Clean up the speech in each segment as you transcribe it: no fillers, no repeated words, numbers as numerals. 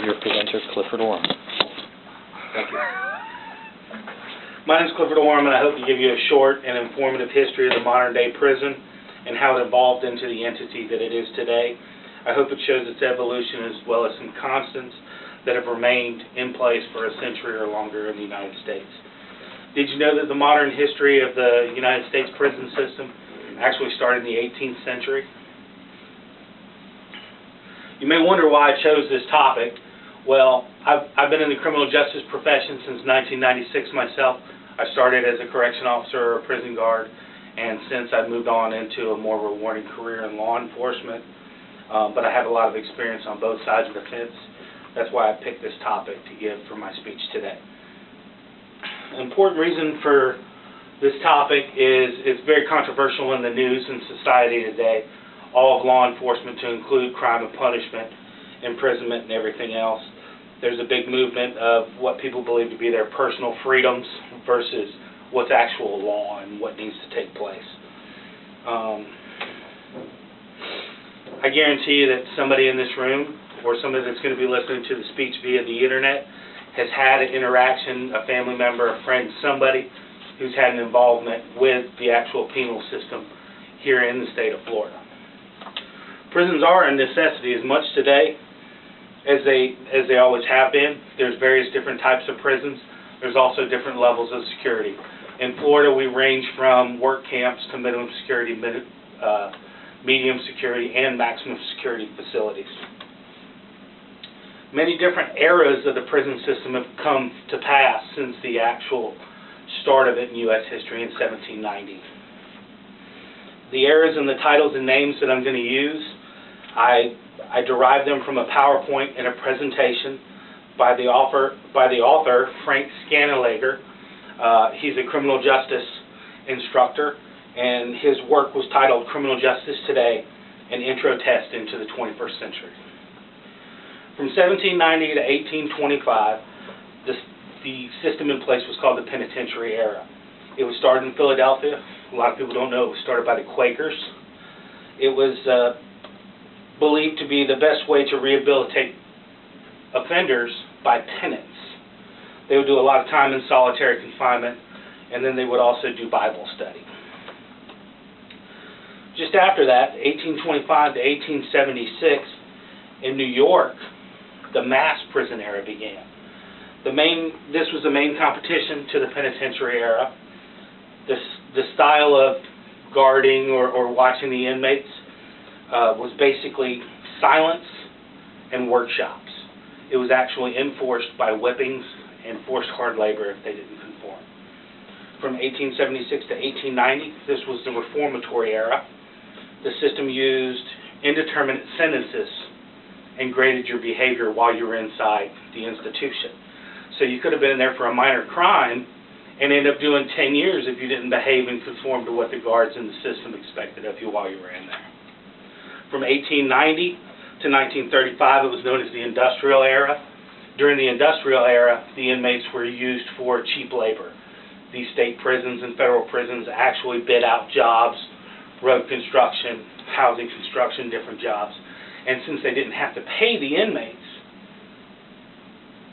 your presenter, Clifford Oram. Thank you. My name is Clifford Oram, and I hope to give you a short and informative history of the modern-day prison and how it evolved into the entity that it is today. I hope it shows its evolution as well as some constants that have remained in place for a century or longer in the United States. Did you know that the modern history of the United States prison system actually started in the 18th century? You may wonder why I chose this topic. Well, I've been in the criminal justice profession since 1996 myself. I started as a correction officer or a prison guard, and since I've moved on into a more rewarding career in law enforcement. But I have a lot of experience on both sides of the fence. That's why I picked this topic to give for my speech today. An important reason for this topic is it's very controversial in the news and society today. All of law enforcement, to include crime and punishment, imprisonment, and everything else. There's a big movement of what people believe to be their personal freedoms versus what's actual law and what needs to take place. I guarantee you that somebody in this room or somebody that's going to be listening to the speech via the internet has had an interaction, a family member, a friend, somebody who's had an involvement with the actual penal system here in the state of Florida. Prisons are a necessity as much today as they always have been. There's various different types of prisons. There's also different levels of security. In Florida, we range from work camps to minimum security, medium security, and maximum security facilities. Many different eras of the prison system have come to pass since the actual start of it in U.S. history in 1790. The eras and the titles and names that I'm going to use, I derived them from a PowerPoint and a presentation by the author Frank Scannelager. He's a criminal justice instructor, and his work was titled Criminal Justice Today, an Intro Test into the 21st Century. From 1790 to 1825, the system in place was called the penitentiary era. It was started in Philadelphia. A lot of people don't know it was started by the Quakers. It was believed to be the best way to rehabilitate offenders by penance. They would do a lot of time in solitary confinement, and then they would also do Bible study. Just after that, 1825 to 1876, in New York, the mass prison era began. This was the main competition to the penitentiary era. The style of guarding or watching the inmates was basically silence and workshops. It was actually enforced by whippings and forced hard labor if they didn't conform. From 1876 to 1890, this was the reformatory era. The system used indeterminate sentences and graded your behavior while you were inside the institution. So you could have been there for a minor crime and end up doing 10 years if you didn't behave and conform to what the guards in the system expected of you while you were in there. From 1890 to 1935, it was known as the industrial era. During the industrial era, the inmates were used for cheap labor. These state prisons and federal prisons actually bid out jobs, road construction, housing construction, different jobs. And since they didn't have to pay the inmates,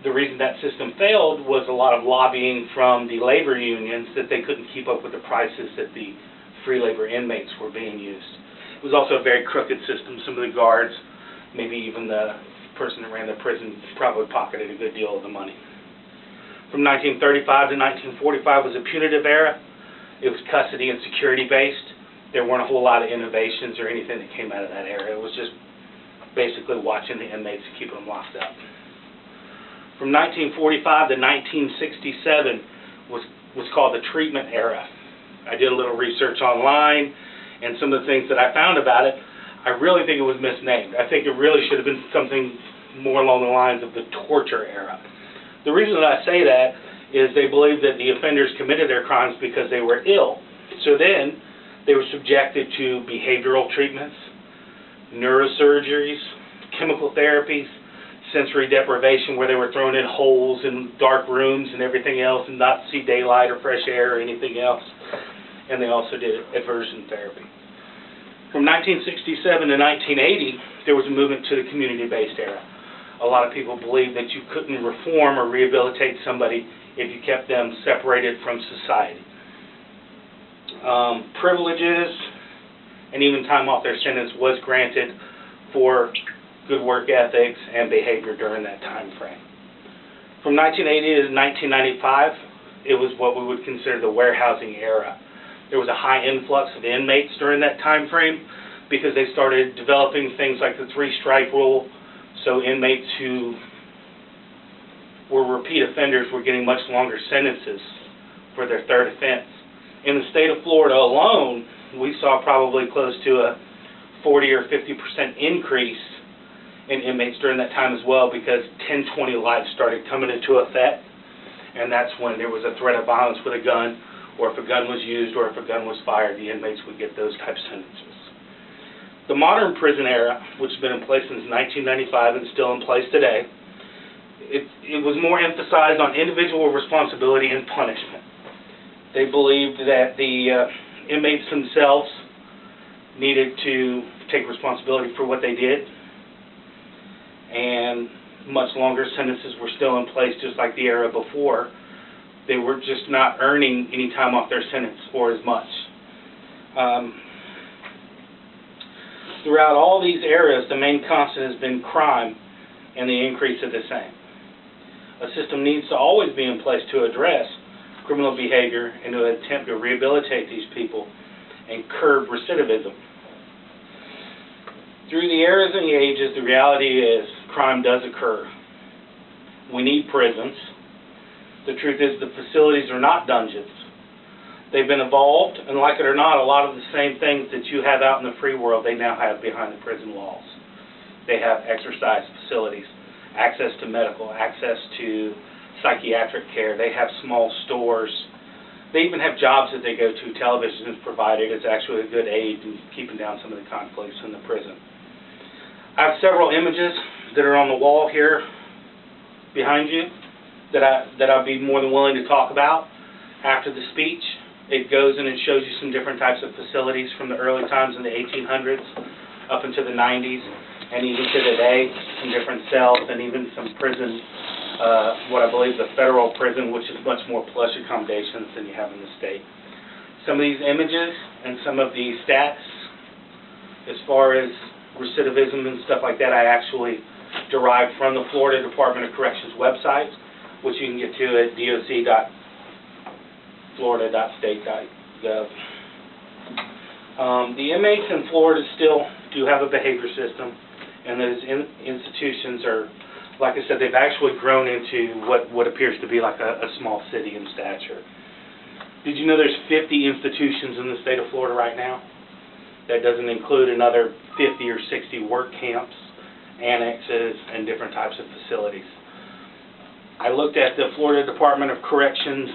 the reason that system failed was a lot of lobbying from the labor unions that they couldn't keep up with the prices that the free labor inmates were being used. It was also a very crooked system. Some of the guards, maybe even the person that ran the prison, probably pocketed a good deal of the money. From 1935 to 1945 was a punitive era. It was custody and security based. There weren't a whole lot of innovations or anything that came out of that era. It was just basically watching the inmates and keeping them locked up. From 1945 to 1967 was called the treatment era. I did a little research online, and some of the things that I found about it, I really think it was misnamed. I think it really should have been something more along the lines of the torture era. The reason that I say that is they believed that the offenders committed their crimes because they were ill. So then they were subjected to behavioral treatments, neurosurgeries, chemical therapies, sensory deprivation where they were thrown in holes in dark rooms and everything else and not see daylight or fresh air or anything else. And they also did aversion therapy. From 1967 to 1980, there was a movement to the community-based era. A lot of people believe that you couldn't reform or rehabilitate somebody if you kept them separated from society. Privileges and even time off their sentence was granted for good work ethics and behavior during that time frame. From 1980 to 1995, it was what we would consider the warehousing era. There was a high influx of inmates during that time frame because they started developing things like the three-strike rule, so inmates who were repeat offenders were getting much longer sentences for their third offense. In the state of Florida alone, we saw probably close to a 40 or 50% increase in inmates during that time as well, because 1020 life started coming into effect, and that's when there was a threat of violence with a gun, or if a gun was used, or if a gun was fired, the inmates would get those types of sentences. The modern prison era, which has been in place since 1995 and still in place today, it was more emphasized on individual responsibility and punishment. They believed that the inmates themselves needed to take responsibility for what they did, and much longer sentences were still in place, just like the era before. They were just not earning any time off their sentence or as much. Throughout all these eras, the main constant has been crime and the increase of the same. A system needs to always be in place to address criminal behavior and to attempt to rehabilitate these people and curb recidivism. Through the eras and the ages, the reality is crime does occur. We need prisons. The truth is the facilities are not dungeons. They've been evolved, and like it or not, a lot of the same things that you have out in the free world, they now have behind the prison walls. They have exercise facilities, access to medical, access to psychiatric care. They have small stores. They even have jobs that they go to. Television is provided. It's actually a good aid in keeping down some of the conflicts in the prison. I have several images that are on the wall here behind you that I'd be more than willing to talk about after the speech. It goes and it shows you some different types of facilities from the early times in the 1800s up into the 90s, and even to today, some different cells and even some prison, what I believe the federal prison, which is much more plush accommodations than you have in the state. Some of these images and some of these stats, as far as recidivism and stuff like that, I actually derived from the Florida Department of Corrections website, which you can get to at doc.florida.state.gov. The inmates in Florida still do have a behavior system, and those institutions are, like I said, they've actually grown into what appears to be like a small city in stature. Did you know there's 50 institutions in the state of Florida right now? That doesn't include another 50 or 60 work camps, annexes, and different types of facilities. I looked at the Florida Department of Corrections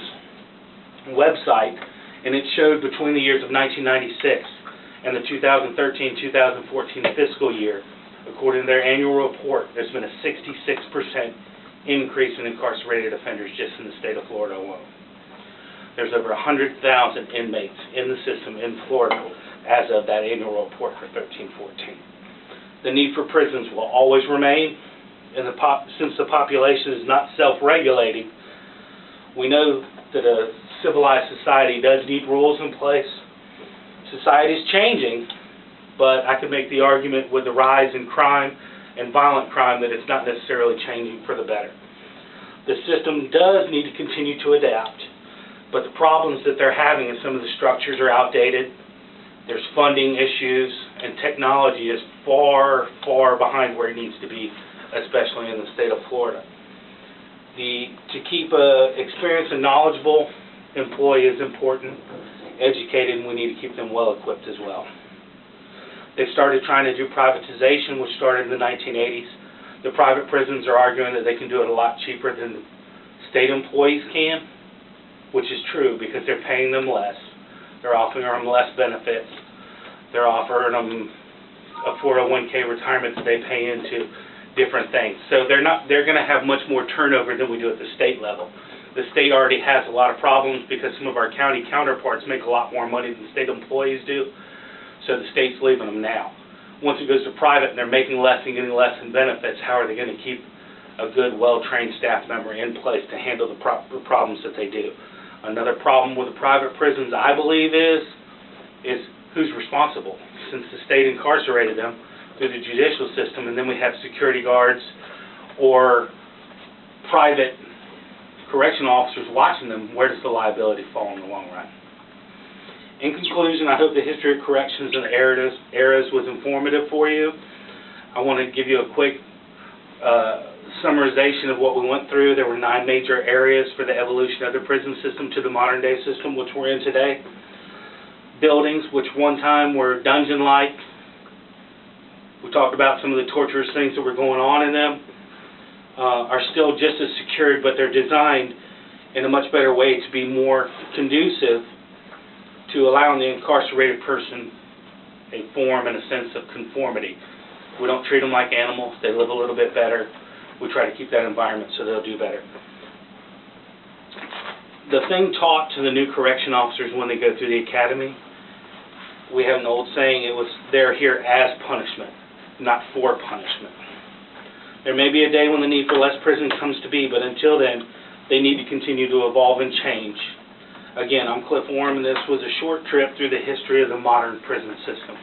website, and it showed between the years of 1996 and the 2013-2014 fiscal year, according to their annual report, there's been a 66% increase in incarcerated offenders just in the state of Florida alone. There's over 100,000 inmates in the system in Florida as of that annual report for 13-14. The need for prisons will always remain, and since the population is not self-regulating, we know that a civilized society does need rules in place. Society is changing, but I could make the argument with the rise in crime and violent crime that it's not necessarily changing for the better. The system does need to continue to adapt, but the problems that they're having is some of the structures are outdated, there's funding issues, and technology is far, far behind where it needs to be, especially in the state of Florida. To keep an experienced and knowledgeable employee is important. Educated, and we need to keep them well equipped as well. They started trying to do privatization, which started in the 1980s. The private prisons are arguing that they can do it a lot cheaper than state employees can, which is true because they're paying them less. They're offering them less benefits. They're offering them a 401k retirement that they pay into different things. So they're going to have much more turnover than we do at the state level. The state already has a lot of problems because some of our county counterparts make a lot more money than state employees do, so the state's leaving them now. Once it goes to private and they're making less and getting less in benefits, how are they going to keep a good, well-trained staff member in place to handle the problems that they do. Another problem with the private prisons, I believe, is who's responsible. Since the state incarcerated them through the judicial system, and then we have security guards or private correctional officers watching them, where does the liability fall in the long run? In conclusion, I hope the history of corrections and eras was informative for you. I want to give you a quick summarization of what we went through. There were 9 major areas for the evolution of the prison system to the modern day system, which we're in today. Buildings, which one time were dungeon-like. We talked about some of the torturous things that were going on in them. Are still just as secured, but they're designed in a much better way to be more conducive to allowing the incarcerated person a form and a sense of conformity. We don't treat them like animals. They live a little bit better. We try to keep that environment so they'll do better. The thing taught to the new correction officers when they go through the academy, we have an old saying, it was they're here as punishment, not for punishment. There may be a day when the need for less prison comes to be, but until then, they need to continue to evolve and change. Again, I'm Cliff Oram, and this was a short trip through the history of the modern prison system.